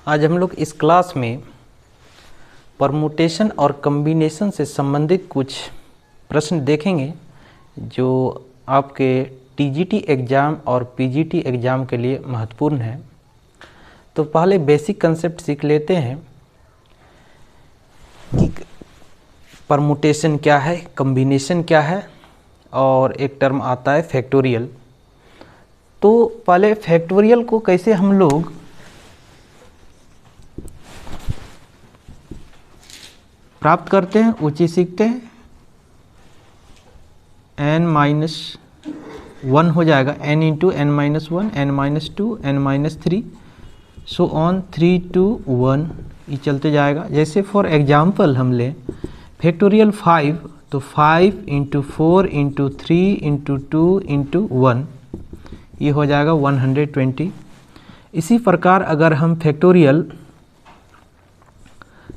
आज हम लोग इस क्लास में परमुटेशन और कॉम्बिनेशन से संबंधित कुछ प्रश्न देखेंगे जो आपके टीजीटी एग्ज़ाम और पीजीटी एग्ज़ाम के लिए महत्वपूर्ण है। तो पहले बेसिक कंसेप्ट सीख लेते हैं कि परमुटेशन क्या है, कॉम्बिनेशन क्या है, और एक टर्म आता है फैक्टोरियल। तो पहले फैक्टोरियल को कैसे हम लोग प्राप्त करते हैं वो चीज़ सीखते हैं। n-1 हो जाएगा, n into n-1, n-2, n-3, so on 3 to 1 ये चलते जाएगा। जैसे फॉर एग्जांपल हम लें फैक्टोरियल 5, तो 5 इंटू 4 इंटू 3 इंटू 2 इंटू 1 ये हो जाएगा 120। इसी प्रकार अगर हम फैक्टोरियल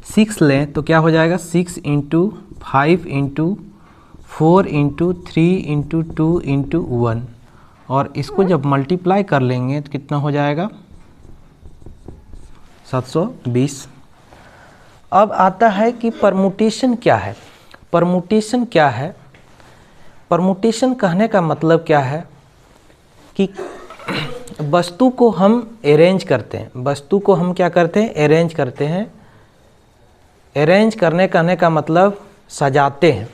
6 लें तो क्या हो जाएगा 6 into 5 into 4 into 3 into 2 into 1, और इसको जब मल्टीप्लाई कर लेंगे तो कितना हो जाएगा 720। अब आता है कि परमुटेशन क्या है। परमुटेशन क्या है? परमुटेशन कहने का मतलब क्या है कि वस्तु को हम अरेंज करते हैं। वस्तु को हम क्या करते हैं? अरेंज करते हैं। अरेंज करने कहने का मतलब सजाते हैं।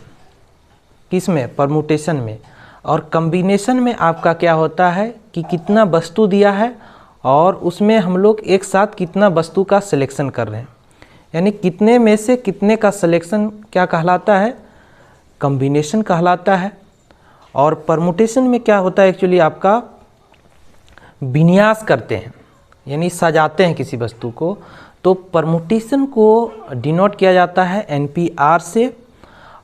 किस में? परमुटेशन में। और कॉम्बिनेशन में आपका क्या होता है कि कितना वस्तु दिया है और उसमें हम लोग एक साथ कितना वस्तु का सिलेक्शन कर रहे हैं, यानी कितने में से कितने का सिलेक्शन क्या कहलाता है? कॉम्बिनेशन कहलाता है। और परमुटेशन में क्या होता है एक्चुअली आपका विन्यास करते हैं, यानी सजाते हैं किसी वस्तु को। तो परमुटेशन को डिनोट किया जाता है NPR से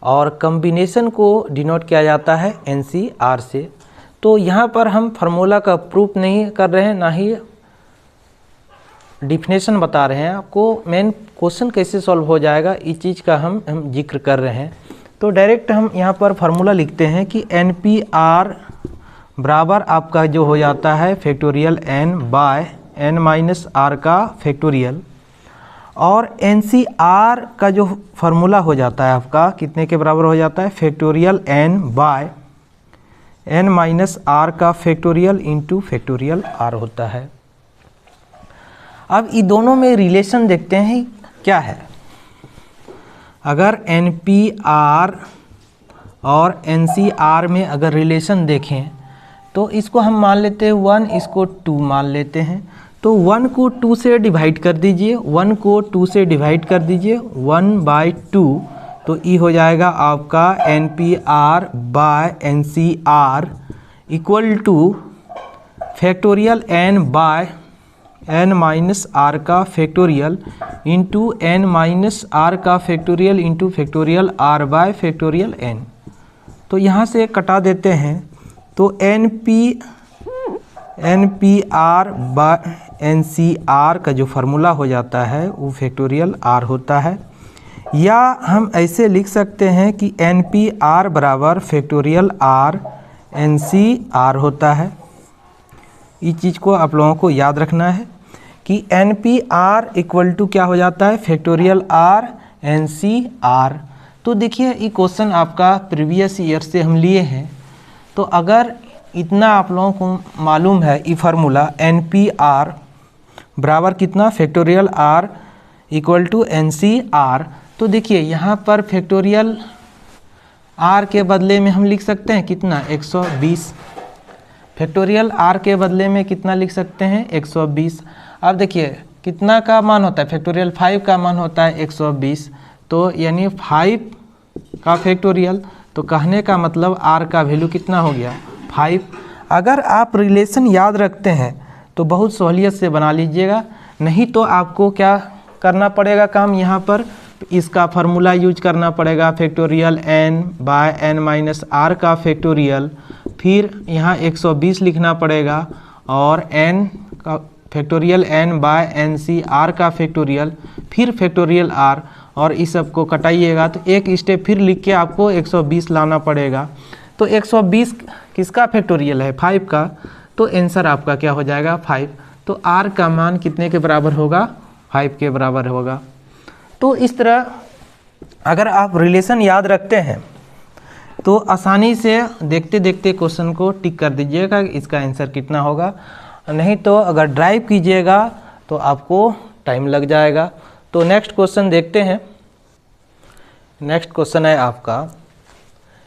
और कॉम्बिनेशन को डिनोट किया जाता है NCR से। तो यहाँ पर हम फार्मूला का प्रूफ नहीं कर रहे हैं, ना ही डिफिनेशन बता रहे हैं। आपको मेन क्वेश्चन कैसे सॉल्व हो जाएगा इस चीज़ का हम जिक्र कर रहे हैं। तो डायरेक्ट हम यहाँ पर फार्मूला लिखते हैं कि NPR बराबर आपका जो हो जाता है फैक्टोरियल n बाय n-r का फैक्टोरियल, और NCR का जो फार्मूला हो जाता है आपका कितने के बराबर हो जाता है? फैक्टोरियल n बाय n-r का फैक्टोरियल इंटू फैक्टोरियल r होता है। अब इन दोनों में रिलेशन देखते हैं क्या है। अगर NPR और NCR में अगर रिलेशन देखें तो इसको हम मान लेते हैं 1, इसको 2 मान लेते हैं। तो 1 को 2 से डिवाइड कर दीजिए, 1 को 2 से डिवाइड कर दीजिए, 1/2, तो ये हो जाएगा आपका NPR by NCR equal to factorial n by n-r का फैक्टोरियल इंटू n-r का factorial into factorial r by factorial n। तो यहाँ से कटा देते हैं, तो NPR बाय NCR का जो फार्मूला हो जाता है वो फैक्टोरियल r होता है। या हम ऐसे लिख सकते हैं कि NPR बराबर फैक्टोरियल r NCR होता है। इस चीज़ को आप लोगों को याद रखना है कि NPR इक्वल टू क्या हो जाता है? Factorial r NCR। तो देखिए ये क्वेश्चन आपका प्रीवियस ईयर से हम लिए हैं। तो अगर इतना आप लोगों को मालूम है ये फार्मूला NPR बराबर कितना? Factorial r equal to NCR। तो देखिए यहाँ पर फैक्टोरियल r के बदले में हम लिख सकते हैं कितना? 120। फैक्टोरियल r के बदले में कितना लिख सकते हैं? 120। अब देखिए कितना का मान होता है? फैक्टोरियल 5 का मान होता है 120, तो यानी 5 का फैक्टोरियल। तो कहने का मतलब r का वैल्यू कितना हो गया? 5। अगर आप रिलेशन याद रखते हैं तो बहुत सहूलियत से बना लीजिएगा, नहीं तो आपको क्या करना पड़ेगा काम, यहाँ पर इसका फार्मूला यूज करना पड़ेगा फैक्टोरियल n बाय n-r का फैक्टोरियल, फिर यहाँ 120 लिखना पड़ेगा, और n का फैक्टोरियल n बाय NCR का फैक्टोरियल, फिर फैक्टोरियल r, और इस सब को कटाइएगा तो एक स्टेप फिर लिख के आपको 120 लाना पड़ेगा। तो 120 किसका फैक्टोरियल है? 5 का। तो आंसर आपका क्या हो जाएगा? 5। तो r का मान कितने के बराबर होगा? 5 के बराबर होगा। तो इस तरह अगर आप रिलेशन याद रखते हैं तो आसानी से देखते देखते क्वेश्चन को टिक कर दीजिएगा, इसका आंसर कितना होगा। नहीं तो अगर ड्राइव कीजिएगा तो आपको टाइम लग जाएगा। तो नेक्स्ट क्वेश्चन देखते हैं। नेक्स्ट क्वेश्चन है आपका,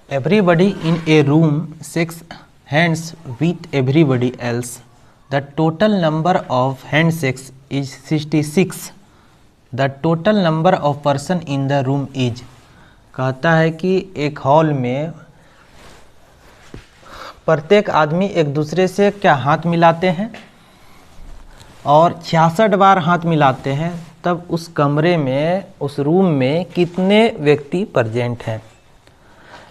everybody in A room shakes hands with everybody else, the total number of hand shakes is 66, the total number of person in the room is. कहता है कि एक हॉल में प्रत्येक आदमी एक दूसरे से क्या हाथ मिलाते हैं और 66 बार हाथ मिलाते हैं, तब उस कमरे में, उस रूम में कितने व्यक्ति प्रेजेंट हैं।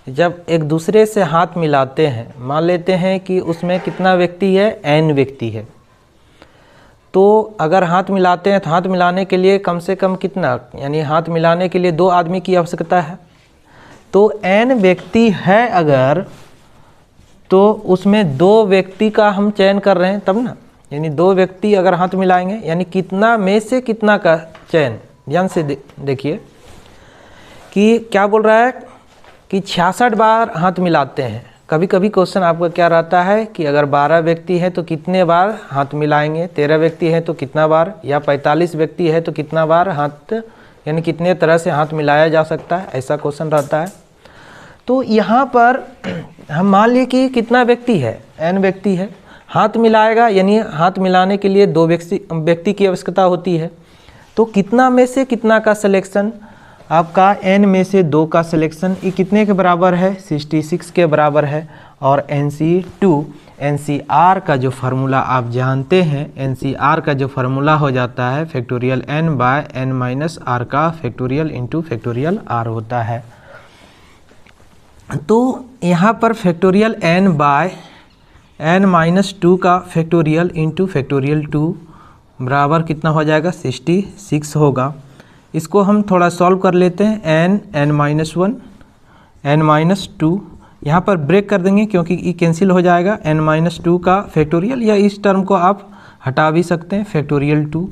जब एक दूसरे से हाथ मिलाते हैं, मान लेते हैं कि उसमें कितना व्यक्ति है, n व्यक्ति है। तो अगर हाथ मिलाते हैं तो हाथ मिलाने के लिए कम से कम कितना, यानी हाथ मिलाने के लिए 2 आदमी की आवश्यकता है। तो n व्यक्ति है अगर, तो उसमें 2 व्यक्ति का हम चयन कर रहे हैं तब ना, यानी 2 व्यक्ति अगर हाथ मिलाएंगे, यानी कितना में से कितना का चयन। ध्यान से देखिए कि क्या बोल रहा है कि 66 बार हाथ मिलाते हैं। कभी कभी क्वेश्चन आपका क्या रहता है कि अगर 12 व्यक्ति है तो कितने बार हाथ मिलाएंगे, 13 व्यक्ति है तो कितना बार, या 45 व्यक्ति है तो कितना बार हाथ, यानी कितने तरह से हाथ मिलाया जा सकता है, ऐसा क्वेश्चन रहता है। तो यहाँ पर हम मान लिए कि कितना व्यक्ति है, n व्यक्ति है, हाथ मिलाएगा, यानी हाथ मिलाने के लिए 2 व्यक्ति की आवश्यकता होती है। तो कितना में से कितना का सिलेक्शन, आपका n में से 2 का सिलेक्शन, ये कितने के बराबर है, 66 के बराबर है। और NCR का जो फार्मूला आप जानते हैं, NCR का जो फार्मूला हो जाता है factorial n by n minus r का फैक्टोरियल इंटू फैक्टोरियल r होता है। तो यहाँ पर factorial n by n minus 2 का फैक्टोरियल इंटू फैक्टोरियल 2 बराबर कितना हो जाएगा, 66 होगा। इसको हम थोड़ा सॉल्व कर लेते हैं। n माइनस 1 n माइनस 2, यहाँ पर ब्रेक कर देंगे क्योंकि ये कैंसिल हो जाएगा। n माइनस 2 का फैक्टोरियल, या इस टर्म को आप हटा भी सकते हैं, फैक्टोरियल 2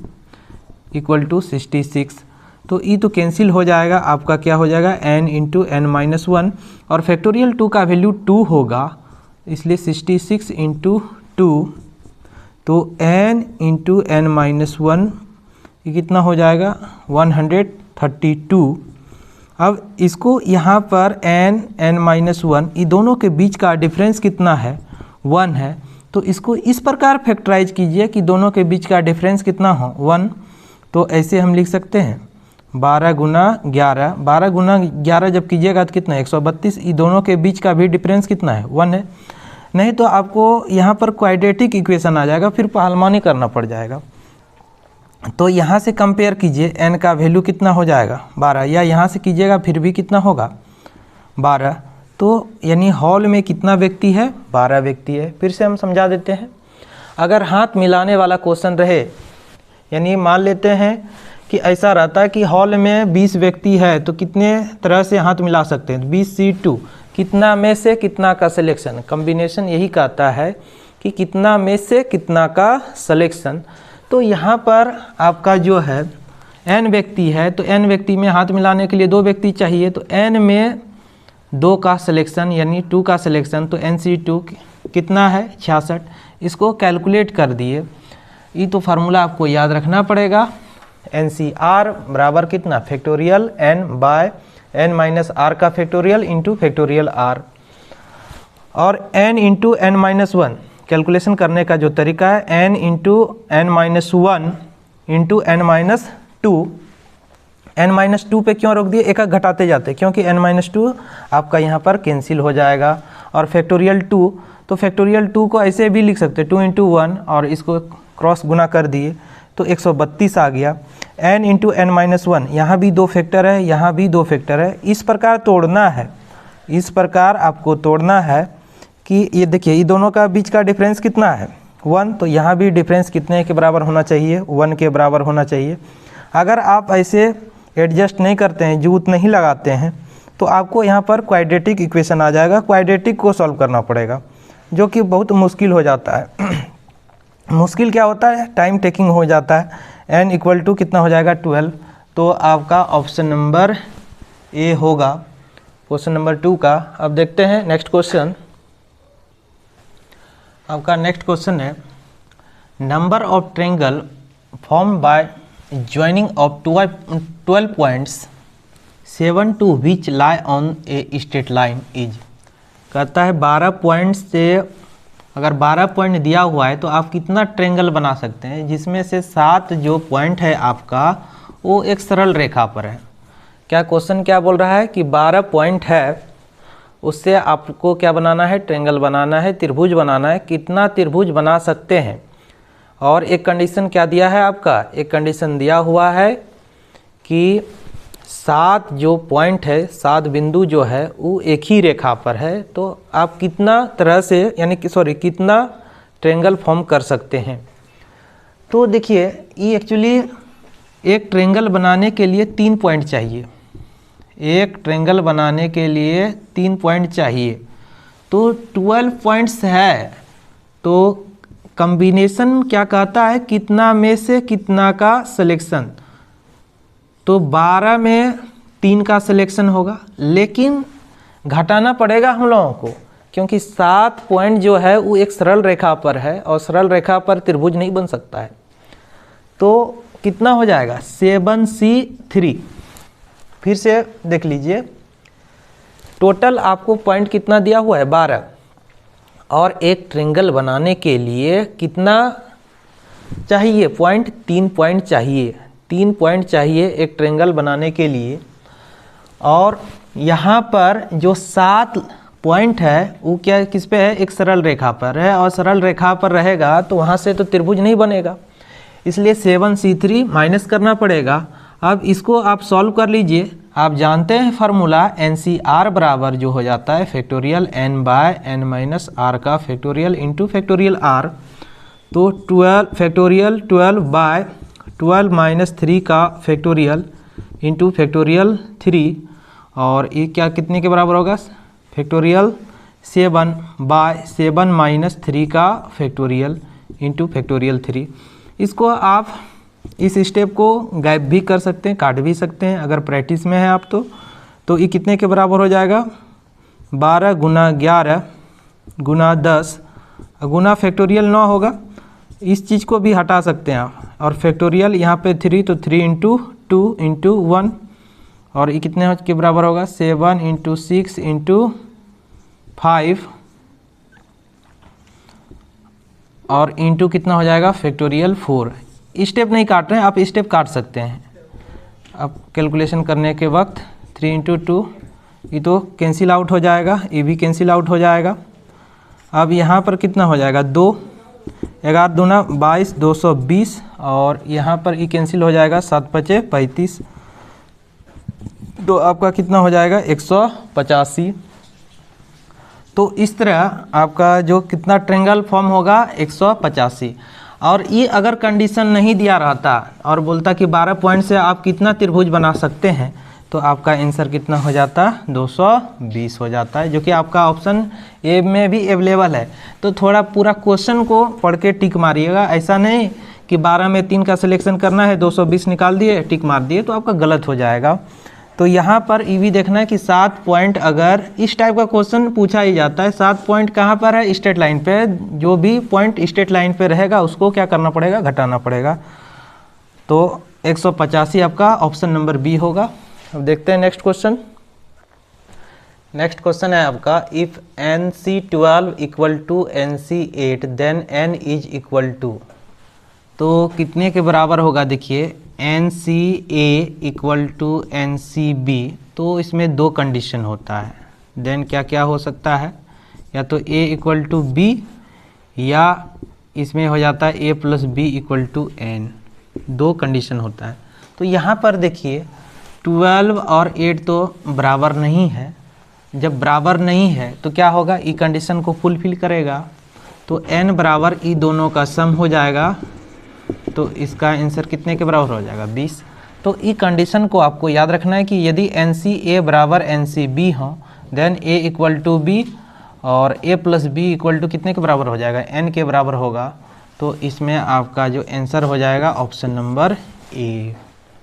इक्वल टू 66। तो ये तो कैंसिल हो जाएगा, आपका क्या हो जाएगा, n इंटू n माइनस 1, और फैक्टोरियल 2 का वैल्यू 2 होगा, इसलिए 66 इंटू 2, तो n इंटू n माइनस 1 ये कितना हो जाएगा, 132। अब इसको यहाँ पर n माइनस 1, ये दोनों के बीच का डिफरेंस कितना है, 1 है। तो इसको इस प्रकार फैक्टराइज कीजिए कि दोनों के बीच का डिफरेंस कितना हो, 1। तो ऐसे हम लिख सकते हैं 12 गुना 11, 12 गुना 11 जब कीजिएगा तो कितना है, 132। ये दोनों के बीच का भी डिफरेंस कितना है, 1 है। नहीं तो आपको यहाँ पर क्वाड्रेटिक इक्वेशन आ जाएगा, फिर पहलवानी करना पड़ जाएगा। तो यहाँ से कंपेयर कीजिए, n का वैल्यू कितना हो जाएगा, 12, या यहाँ से कीजिएगा फिर भी कितना होगा, 12। तो यानी हॉल में कितना व्यक्ति है, 12 व्यक्ति है। फिर से हम समझा देते हैं। अगर हाथ मिलाने वाला क्वेश्चन रहे, यानी मान लेते हैं कि ऐसा रहता है कि हॉल में 20 व्यक्ति है तो कितने तरह से हाथ मिला सकते हैं, 20C2, कितना में से कितना का सिलेक्शन। कॉम्बिनेशन यही कहता है कि कितना में से कितना का सिलेक्शन। तो यहाँ पर आपका जो है n व्यक्ति है, तो n व्यक्ति में हाथ मिलाने के लिए 2 व्यक्ति चाहिए, तो n में 2 का सिलेक्शन यानी 2 का सिलेक्शन, तो NC2 कितना है, 66। इसको कैलकुलेट कर दिए। ये तो फार्मूला आपको याद रखना पड़ेगा। NCR बराबर कितना, factorial n by n minus r का फैक्टोरियल इंटू फैक्टोरियल r, और n into n minus 1 calculation करने का जो तरीका है, n into n minus 1 into n minus 2। n minus 2 पे क्यों रोक दिए, एक घटाते जाते, क्योंकि n माइनस 2 आपका यहाँ पर कैंसिल हो जाएगा। और फैक्टोरियल 2, तो फैक्टोरियल 2 को ऐसे भी लिख सकते, 2 इंटू 1, और इसको क्रॉस गुना कर दिए तो 132 आ गया। n इंटू n माइनस 1, यहाँ भी 2 फैक्टर है, यहाँ भी 2 फैक्टर है। इस प्रकार तोड़ना है, इस प्रकार आपको तोड़ना है कि ये देखिए ये दोनों का बीच का डिफरेंस कितना है, 1, तो यहाँ भी डिफरेंस कितने के बराबर होना चाहिए, 1 के बराबर होना चाहिए। अगर आप ऐसे एडजस्ट नहीं करते हैं, जूत नहीं लगाते हैं, तो आपको यहाँ पर क्वाड्रेटिक इक्वेशन आ जाएगा। क्वाड्रेटिक को सॉल्व करना पड़ेगा, जो कि बहुत मुश्किल हो जाता है। मुश्किल क्या होता है, टाइम टेकिंग हो जाता है। n इक्वल टू कितना हो जाएगा 12। तो आपका ऑप्शन नंबर ए होगा क्वेश्चन नंबर 2 का। अब देखते हैं नेक्स्ट क्वेश्चन। आपका नेक्स्ट क्वेश्चन है number of triangle form by joining of 12 points 7 to which lie on a straight line is. कहता है 12 पॉइंट से, अगर 12 पॉइंट दिया हुआ है तो आप कितना ट्रायंगल बना सकते हैं जिसमें से 7 जो पॉइंट है आपका वो एक सरल रेखा पर है। क्या क्वेश्चन क्या बोल रहा है कि 12 पॉइंट है, उससे आपको क्या बनाना है, ट्रायंगल बनाना है, त्रिभुज बनाना है। कितना त्रिभुज बना सकते हैं, और एक कंडीशन क्या दिया है आपका, एक कंडीशन दिया हुआ है कि 7 जो पॉइंट है, 7 बिंदु जो है वो एक ही रेखा पर है। तो आप कितना तरह से यानी कि कितना ट्रायंगल फॉर्म कर सकते हैं। तो देखिए ये एक्चुअली एक ट्रायंगल बनाने के लिए 3 पॉइंट चाहिए। एक ट्रायंगल बनाने के लिए 3 पॉइंट चाहिए। तो 12 पॉइंट्स है तो कॉम्बिनेशन क्या कहता है, कितना में से कितना का सिलेक्शन। तो 12 में 3 का सिलेक्शन होगा, लेकिन घटाना पड़ेगा हम लोगों को, क्योंकि 7 पॉइंट जो है वो एक सरल रेखा पर है और सरल रेखा पर त्रिभुज नहीं बन सकता है। तो कितना हो जाएगा 7C3। फिर से देख लीजिए, टोटल आपको पॉइंट कितना दिया हुआ है 12, और एक ट्रायंगल बनाने के लिए कितना चाहिए पॉइंट, 3 पॉइंट चाहिए। 3 पॉइंट चाहिए एक ट्रायंगल बनाने के लिए। और यहाँ पर जो 7 पॉइंट है वो क्या किस पे है, एक सरल रेखा पर है, और सरल रेखा पर रहेगा तो वहाँ से तो त्रिभुज नहीं बनेगा, इसलिए 7C3 माइनस करना पड़ेगा। अब इसको आप सॉल्व कर लीजिए। आप जानते हैं फार्मूला NCR बराबर जो हो जाता है factorial n by n minus r का फैक्टोरियल इंटू फैक्टोरियल r। तो 12 फैक्टोरियल 12 बाय 12 माइनस 3 का फैक्टोरियल इंटू फैक्टोरियल 3, और ये क्या कितने के बराबर होगा, फैक्टोरियल 7 बाय 7 माइनस 3 का फैक्टोरियल इंटू फैक्टोरियल 3। इसको आप इस स्टेप को गायब भी कर सकते हैं, काट भी सकते हैं अगर प्रैक्टिस में है आप तो ये कितने के बराबर हो जाएगा, 12 गुना 11 गुना 10 गुना फैक्टोरियल 9 होगा। इस चीज़ को भी हटा सकते हैं आप, और फैक्टोरियल यहाँ पे 3 तो 3 इंटू 2 इंटू 1, और ये कितने के बराबर होगा 7 इंटू 6 इंटू 5, और इंटू कितना हो जाएगा फैक्टोरियल 4। स्टेप नहीं काट रहे हैं आप, स्टेप काट सकते हैं अब कैलकुलेशन करने के वक्त। 3 इंटू 2 ये तो कैंसिल आउट हो जाएगा, ये भी कैंसिल आउट हो जाएगा। अब यहाँ पर कितना हो जाएगा 2, 11 दूना 22 220, और यहाँ पर ये कैंसिल हो जाएगा 7 5 35, तो आपका कितना हो जाएगा 185। तो इस तरह आपका जो कितना ट्रायंगल फॉर्म होगा 185। और ये अगर कंडीशन नहीं दिया रहता और बोलता कि 12 पॉइंट से आप कितना त्रिभुज बना सकते हैं, तो आपका आंसर कितना हो जाता, 220 हो जाता है, जो कि आपका ऑप्शन ए में भी अवेलेबल है। तो थोड़ा पूरा क्वेश्चन को पढ़ के टिक मारिएगा, ऐसा नहीं कि 12 में 3 का सिलेक्शन करना है 220 निकाल दिए टिक मार दिए, तो आपका गलत हो जाएगा। तो यहाँ पर ये भी देखना है कि 7 पॉइंट अगर इस टाइप का क्वेश्चन पूछा ही जाता है, 7 पॉइंट कहाँ पर है, स्ट्रेट लाइन पे। जो भी पॉइंट स्ट्रेट लाइन पे रहेगा उसको क्या करना पड़ेगा, घटाना पड़ेगा। तो 185 आपका ऑप्शन नंबर बी होगा। अब देखते हैं नेक्स्ट क्वेश्चन। नेक्स्ट क्वेश्चन है आपका, if NC12 equal to NC8 then n is equal to. तो कितने के बराबर होगा, देखिए NCA इक्वल टू NCB। तो इसमें 2 कंडीशन होता है, देन क्या क्या हो सकता है, या तो A इक्वल टू B, या इसमें हो जाता है A plus B equal to N। 2 condition होता है। तो यहाँ पर देखिए 12 और 8 तो बराबर नहीं है। जब बराबर नहीं है तो क्या होगा, ई कंडीशन को फुलफिल करेगा, तो n बराबर ई दोनों का सम हो जाएगा। तो इसका आंसर कितने के बराबर हो जाएगा, 20। तो ई कंडीशन को आपको याद रखना है कि यदि NCA बराबर NCB हो then A equal to B और A plus B equal to कितने के बराबर हो जाएगा, n के बराबर होगा। तो इसमें आपका जो आंसर हो जाएगा option number A.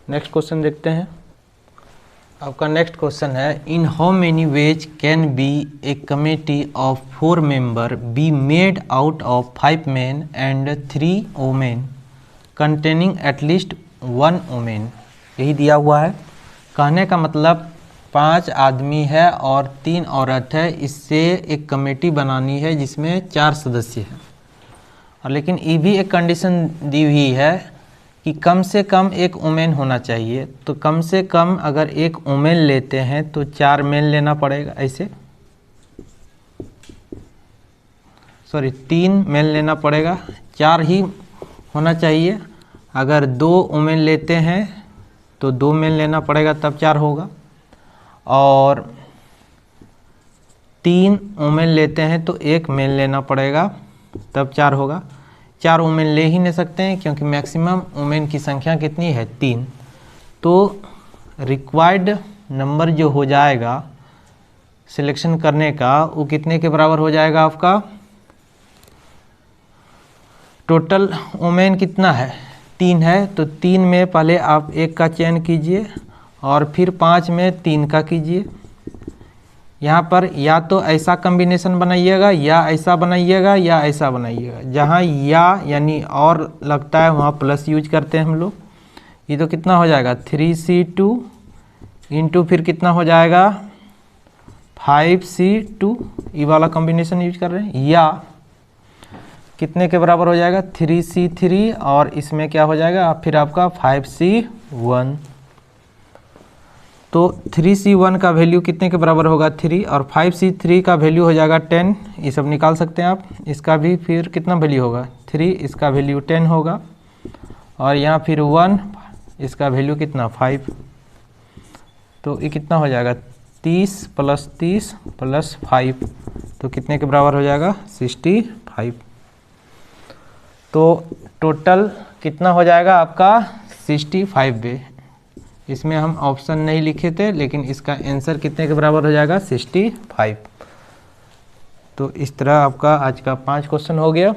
Next question देखते हैं। आपका नेक्स्ट क्वेश्चन है, in how many ways can be A committee of 4 member be made out of 5 men and 3 women containing at least 1 woman। यही दिया हुआ है। कहने का मतलब 5 आदमी है और 3 औरत है, इससे एक कमेटी बनानी है जिसमें 4 सदस्य हैं। और लेकिन ये भी एक कंडीशन दी हुई है कि कम से कम एक वुमेन होना चाहिए। तो कम से कम अगर एक वुमेन लेते हैं तो 4 मेन लेना पड़ेगा, ऐसे 3 मेन लेना पड़ेगा, 4 ही होना चाहिए। अगर 2 वुमेन लेते हैं तो 2 मेन लेना पड़ेगा, तब 4 होगा। और 3 वुमेन लेते हैं तो 1 मेन लेना पड़ेगा, तब 4 होगा। 4 वुमेन ले ही नहीं सकते हैं क्योंकि मैक्सिमम वुमेन की संख्या कितनी है, 3। तो रिक्वायर्ड नंबर जो हो जाएगा सिलेक्शन करने का, वो कितने के बराबर हो जाएगा आपका? टोटल वुमेन कितना है, 3 है। तो 3 में पहले आप 1 का चयन कीजिए और फिर 5 में 3 का कीजिए। यहाँ पर या तो ऐसा कॉम्बिनेशन बनाइएगा या ऐसा बनाइएगा या ऐसा बनाइएगा। जहाँ या यानी और लगता है वहाँ प्लस यूज करते हैं हम लोग। ये तो कितना हो जाएगा 3C2 इंटू फिर कितना हो जाएगा 5C2, ये वाला कॉम्बिनेशन यूज कर रहे हैं। या कितने के बराबर हो जाएगा 3C3 और इसमें क्या हो जाएगा फिर आपका 5C1। तो 3C1 का वैल्यू कितने के बराबर होगा 3 और 5C3 का वैल्यू हो जाएगा 10। ये सब निकाल सकते हैं आप। इसका भी फिर कितना वैल्यू होगा 3, इसका वैल्यू 10 होगा। और यहाँ फिर 1, इसका वैल्यू कितना 5। तो ये कितना हो जाएगा 30 + 30 + 5, तो कितने के बराबर हो जाएगा 65। तो टोटल कितना हो जाएगा आपका 65 वे। इसमें हम ऑप्शन नहीं लिखे थे, लेकिन इसका आंसर कितने के बराबर हो जाएगा 65। तो इस तरह आपका आज का 5 क्वेश्चन हो गया।